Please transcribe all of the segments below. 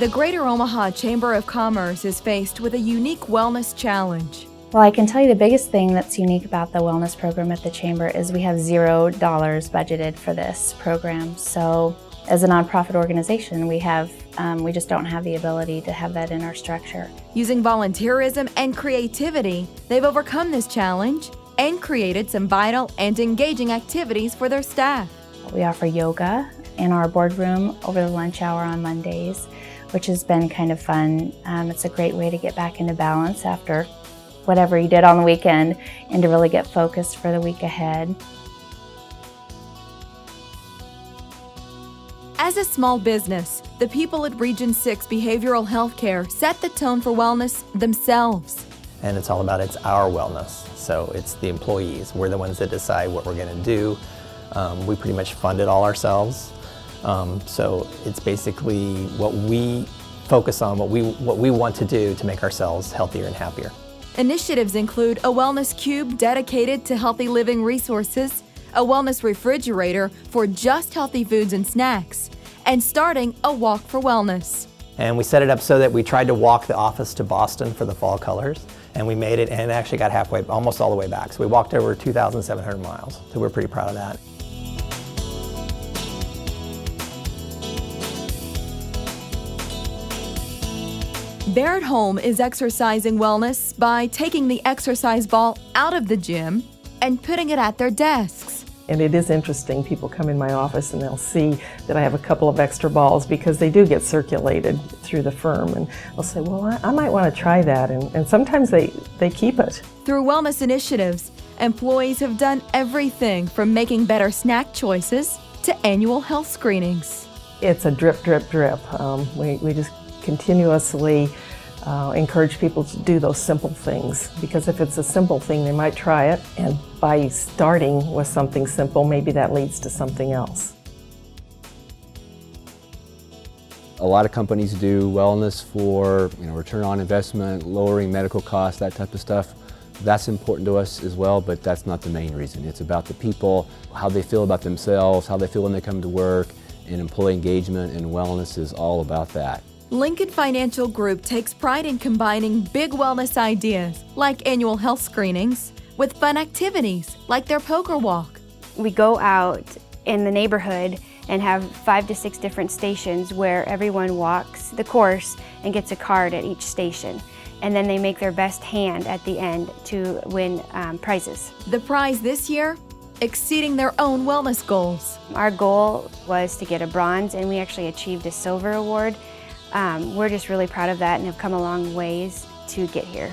The Greater Omaha Chamber of Commerce is faced with a unique wellness challenge. Well, I can tell you the biggest thing that's unique about the wellness program at the Chamber is we have $0 budgeted for this program. So as a nonprofit organization, we just don't have the ability to have that in our structure. Using volunteerism and creativity, they've overcome this challenge and created some vital and engaging activities for their staff. We offer yoga in our boardroom over the lunch hour on Mondays, which has been kind of fun. It's a great way to get back into balance after whatever you did on the weekend and to really get focused for the week ahead. As a small business, the people at Region 6 Behavioral Healthcare set the tone for wellness themselves. And it's all about it's our wellness. So it's the employees. We're the ones that decide what we're going to do. We pretty much fund it all ourselves. So it's basically what we focus on, what we want to do to make ourselves healthier and happier. Initiatives include a wellness cube dedicated to healthy living resources, a wellness refrigerator for just healthy foods and snacks, and starting a walk for wellness. And we set it up so that we tried to walk the office to Boston for the fall colors, and we made it and actually got halfway, almost all the way back. So we walked over 2,700 miles, so we're pretty proud of that. Barrett Home is exercising wellness by taking the exercise ball out of the gym and putting it at their desks. And it is interesting, people come in my office and they'll see that I have a couple of extra balls because they do get circulated through the firm, and they'll say, well, I might want to try that, and sometimes they keep it. Through wellness initiatives, employees have done everything from making better snack choices to annual health screenings. It's a drip, drip, drip. We just continuously encourage people to do those simple things, because if it's a simple thing, they might try it, and by starting with something simple, maybe that leads to something else. A lot of companies do wellness for return on investment, lowering medical costs, that type of stuff. That's important to us as well, but that's not the main reason. It's about the people, how they feel about themselves, how they feel when they come to work, and employee engagement and wellness is all about that. Lincoln Financial Group takes pride in combining big wellness ideas like annual health screenings with fun activities like their poker walk. We go out in the neighborhood and have 5 to 6 different stations where everyone walks the course and gets a card at each station. And then they make their best hand at the end to win prizes. The prize this year? Exceeding their own wellness goals. Our goal was to get a bronze, and we actually achieved a silver award. We're just really proud of that and have come a long ways to get here.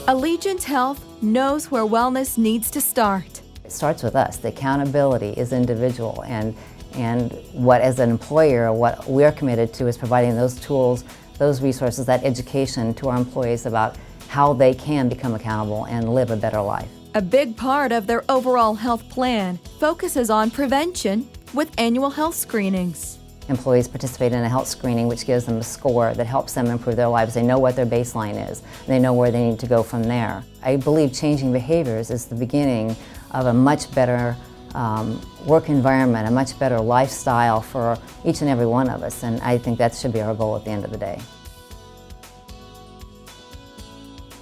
Allegiant Health knows where wellness needs to start. It starts with us. The accountability is individual, and what as an employer, what we're committed to is providing those tools, those resources, that education to our employees about how they can become accountable and live a better life. A big part of their overall health plan focuses on prevention with annual health screenings. Employees participate in a health screening which gives them a score that helps them improve their lives. They know what their baseline is. They know where they need to go from there. I believe changing behaviors is the beginning of a much better work environment, a much better lifestyle for each and every one of us, and I think that should be our goal at the end of the day.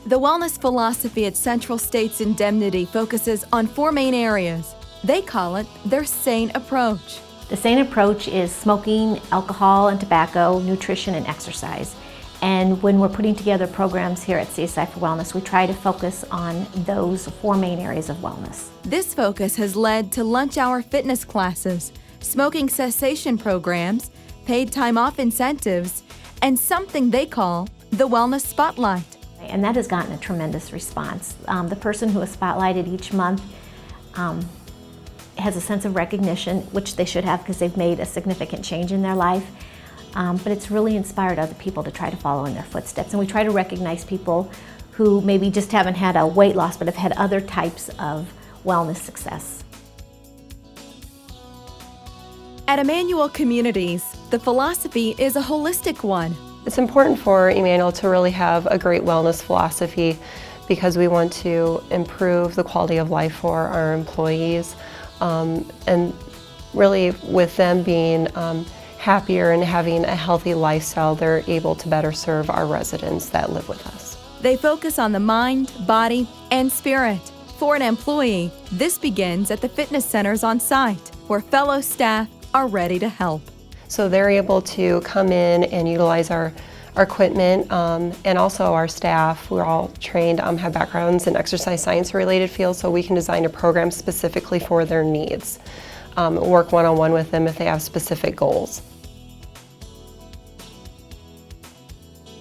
The wellness philosophy at Central States Indemnity focuses on 4 main areas. They call it their SANE approach. The SANE approach is smoking, alcohol and tobacco, nutrition and exercise. And when we're putting together programs here at CSI for Wellness, we try to focus on those 4 main areas of wellness. This focus has led to lunch hour fitness classes, smoking cessation programs, paid time off incentives, and something they call the Wellness Spotlight. And that has gotten a tremendous response. The person who is spotlighted each month has a sense of recognition, which they should have because they've made a significant change in their life. But it's really inspired other people to try to follow in their footsteps. And we try to recognize people who maybe just haven't had a weight loss but have had other types of wellness success. At Emmanuel Communities, the philosophy is a holistic one. It's important for Emmanuel to really have a great wellness philosophy because we want to improve the quality of life for our employees. and really with them being happier and having a healthy lifestyle, they're able to better serve our residents that live with us. They focus on the mind, body, and spirit. For an employee, this begins at the fitness centers on site, where fellow staff are ready to help. So they're able to come in and utilize our equipment, and also our staff. We're all trained, have backgrounds in exercise science related fields, so we can design a program specifically for their needs. Work one-on-one with them if they have specific goals.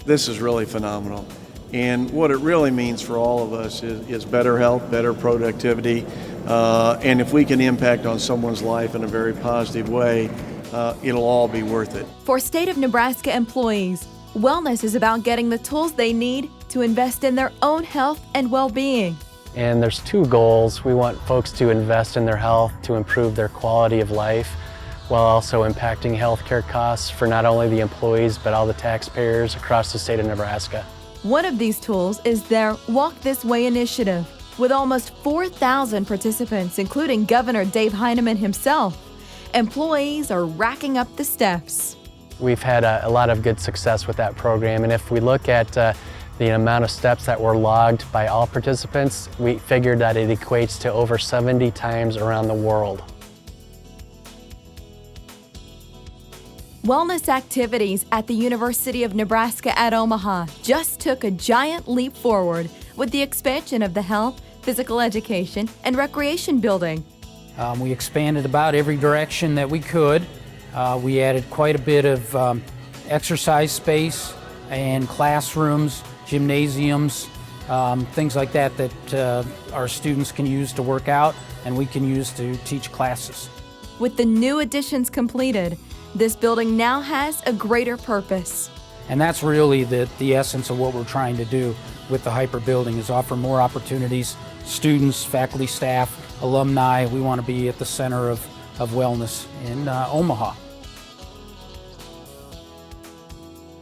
This is really phenomenal. And what it really means for all of us is better health, better productivity, and if we can impact on someone's life in a very positive way, it'll all be worth it. For State of Nebraska employees, wellness is about getting the tools they need to invest in their own health and well-being. And there's two goals. We want folks to invest in their health to improve their quality of life, while also impacting healthcare costs for not only the employees but all the taxpayers across the state of Nebraska. One of these tools is their Walk This Way initiative. With almost 4,000 participants, including Governor Dave Heineman himself, employees are racking up the steps. We've had a lot of good success with that program, and if we look at the amount of steps that were logged by all participants, we figured that it equates to over 70 times around the world. Wellness activities at the University of Nebraska at Omaha just took a giant leap forward with the expansion of the health, physical education, and recreation building. We expanded about every direction that we could. We added quite a bit of exercise space and classrooms, gymnasiums, things like that our students can use to work out and we can use to teach classes. With the new additions completed, this building now has a greater purpose. And that's really the essence of what we're trying to do with the Hyper building, is offer more opportunities. Students, faculty, staff, alumni, we want to be at the center of wellness in Omaha.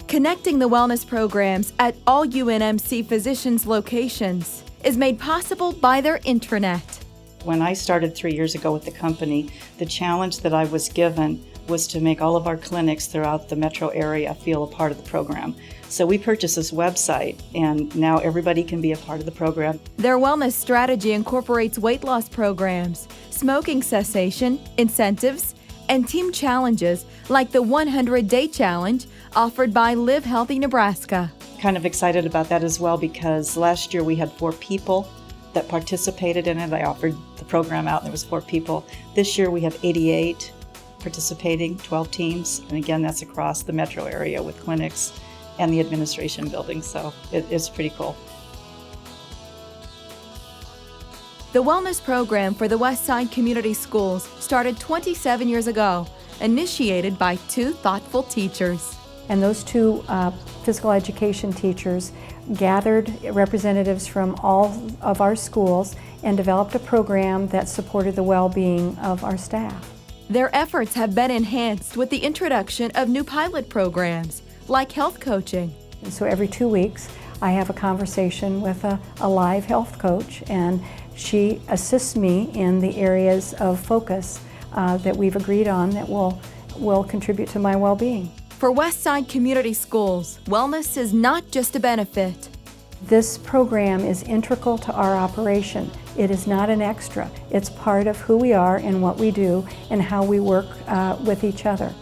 Connecting the wellness programs at all UNMC physicians' locations is made possible by their intranet. When I started 3 years ago with the company, the challenge that I was given was to make all of our clinics throughout the metro area feel a part of the program. So we purchased this website, and now everybody can be a part of the program. Their wellness strategy incorporates weight loss programs, smoking cessation, incentives, and team challenges like the 100-Day Challenge offered by Live Healthy Nebraska. Kind of excited about that as well, because last year we had 4 people that participated in it. I offered the program out and there was 4 people. This year we have 88 participating, 12 teams, and again that's across the metro area with clinics and the administration building, so it's pretty cool. The wellness program for the West Side Community Schools started 27 years ago, initiated by 2 thoughtful teachers. And those 2 physical education teachers gathered representatives from all of our schools and developed a program that supported the well-being of our staff. Their efforts have been enhanced with the introduction of new pilot programs, like health coaching. And so every 2 weeks, I have a conversation with a live health coach, and she assists me in the areas of focus that we've agreed on that will contribute to my well-being. For West Side Community Schools, wellness is not just a benefit. This program is integral to our operation. It is not an extra. It's part of who we are and what we do and how we work with each other.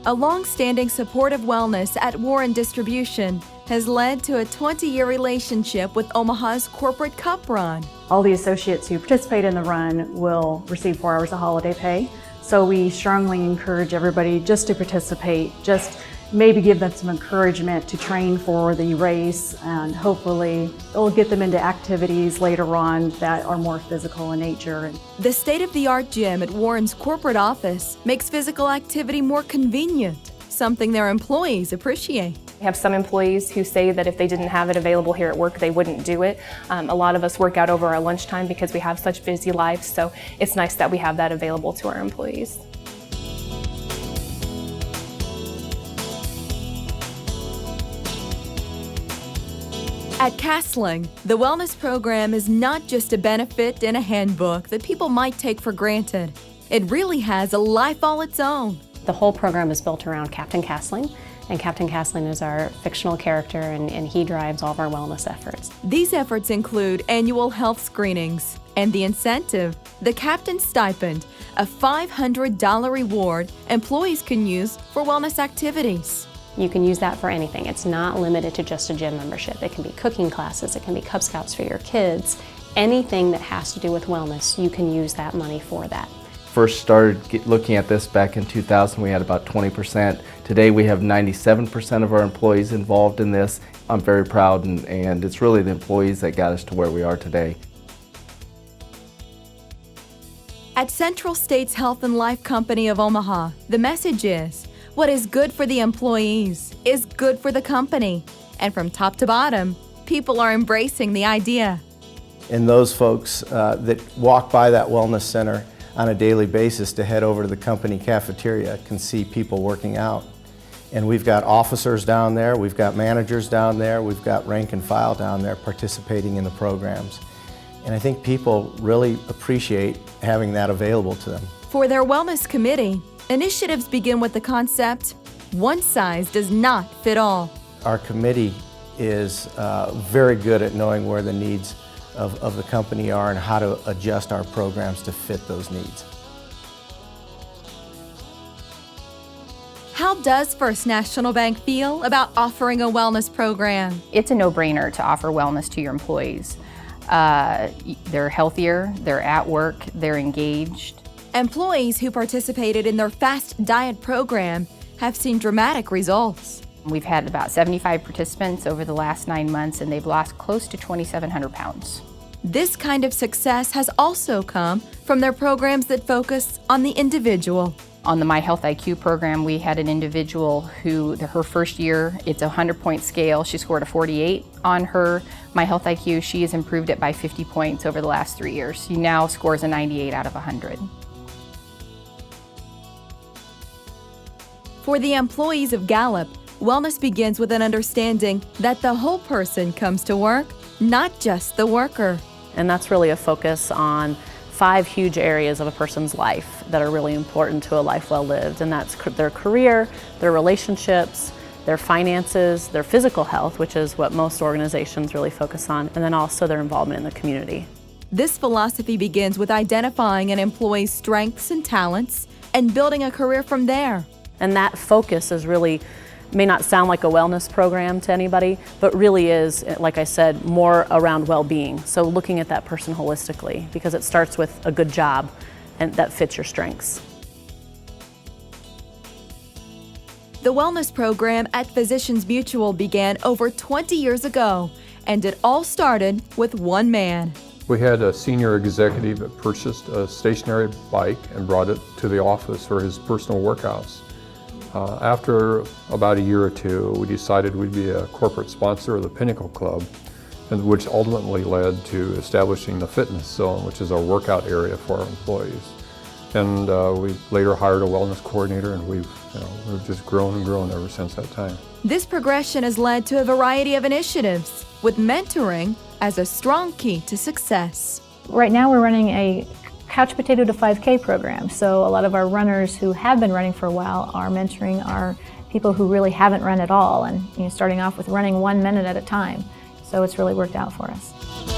A long-standing support of wellness at Warren Distribution has led to a 20-year relationship with Omaha's Corporate Cup Run. All the associates who participate in the run will receive 4 hours of holiday pay. So we strongly encourage everybody just to participate, just maybe give them some encouragement to train for the race, and hopefully it'll get them into activities later on that are more physical in nature. The state-of-the-art gym at Warren's corporate office makes physical activity more convenient, something their employees appreciate. We have some employees who say that if they didn't have it available here at work, they wouldn't do it. A lot of us work out over our lunchtime because we have such busy lives, so it's nice that we have that available to our employees. At Castling, the wellness program is not just a benefit in a handbook that people might take for granted. It really has a life all its own. The whole program is built around Captain Castling, and Captain Castling is our fictional character, and he drives all of our wellness efforts. These efforts include annual health screenings and the incentive, the Captain Stipend, a $500 reward employees can use for wellness activities. You can use that for anything. It's not limited to just a gym membership. It can be cooking classes, it can be Cub Scouts for your kids. Anything that has to do with wellness, you can use that money for that. First started looking at this back in 2000, we had about 20%. Today we have 97% of our employees involved in this. I'm very proud, and it's really the employees that got us to where we are today. At Central States Health and Life Company of Omaha, the message is, what is good for the employees is good for the company. And from top to bottom, people are embracing the idea. And those folks that walk by that wellness center on a daily basis to head over to the company cafeteria can see people working out. And we've got officers down there, we've got managers down there, we've got rank and file down there participating in the programs. And I think people really appreciate having that available to them. For their wellness committee, initiatives begin with the concept, one size does not fit all. Our committee is very good at knowing where the needs of the company are and how to adjust our programs to fit those needs. How does First National Bank feel about offering a wellness program? It's a no-brainer to offer wellness to your employees. They're healthier, they're at work, they're engaged. Employees who participated in their Fast Diet program have seen dramatic results. We've had about 75 participants over the last 9 months, and they've lost close to 2,700 pounds. This kind of success has also come from their programs that focus on the individual. On the My Health IQ program, we had an individual who, her first year, it's a 100-point scale. She scored a 48 on her My Health IQ. She has improved it by 50 points over the last 3 years. She now scores a 98 out of 100. For the employees of Gallup, wellness begins with an understanding that the whole person comes to work, not just the worker. And that's really a focus on 5 huge areas of a person's life that are really important to a life well lived, and that's their career, their relationships, their finances, their physical health, which is what most organizations really focus on, and then also their involvement in the community. This philosophy begins with identifying an employee's strengths and talents and building a career from there. And that focus is really, may not sound like a wellness program to anybody, but really is, like I said, more around well-being. So looking at that person holistically, because it starts with a good job and that fits your strengths. The wellness program at Physicians Mutual began over 20 years ago, and it all started with one man. We had a senior executive that purchased a stationary bike and brought it to the office for his personal workouts. After about a year or two, we decided we'd be a corporate sponsor of the Pinnacle Club, and which ultimately led to establishing the Fitness Zone, which is our workout area for our employees. And we later hired a wellness coordinator, and we've just grown and grown ever since that time. This progression has led to a variety of initiatives, with mentoring as a strong key to success. Right now we're running a Couch Potato to 5K program. So a lot of our runners who have been running for a while are mentoring our people who really haven't run at all, and starting off with running 1 minute at a time. So it's really worked out for us.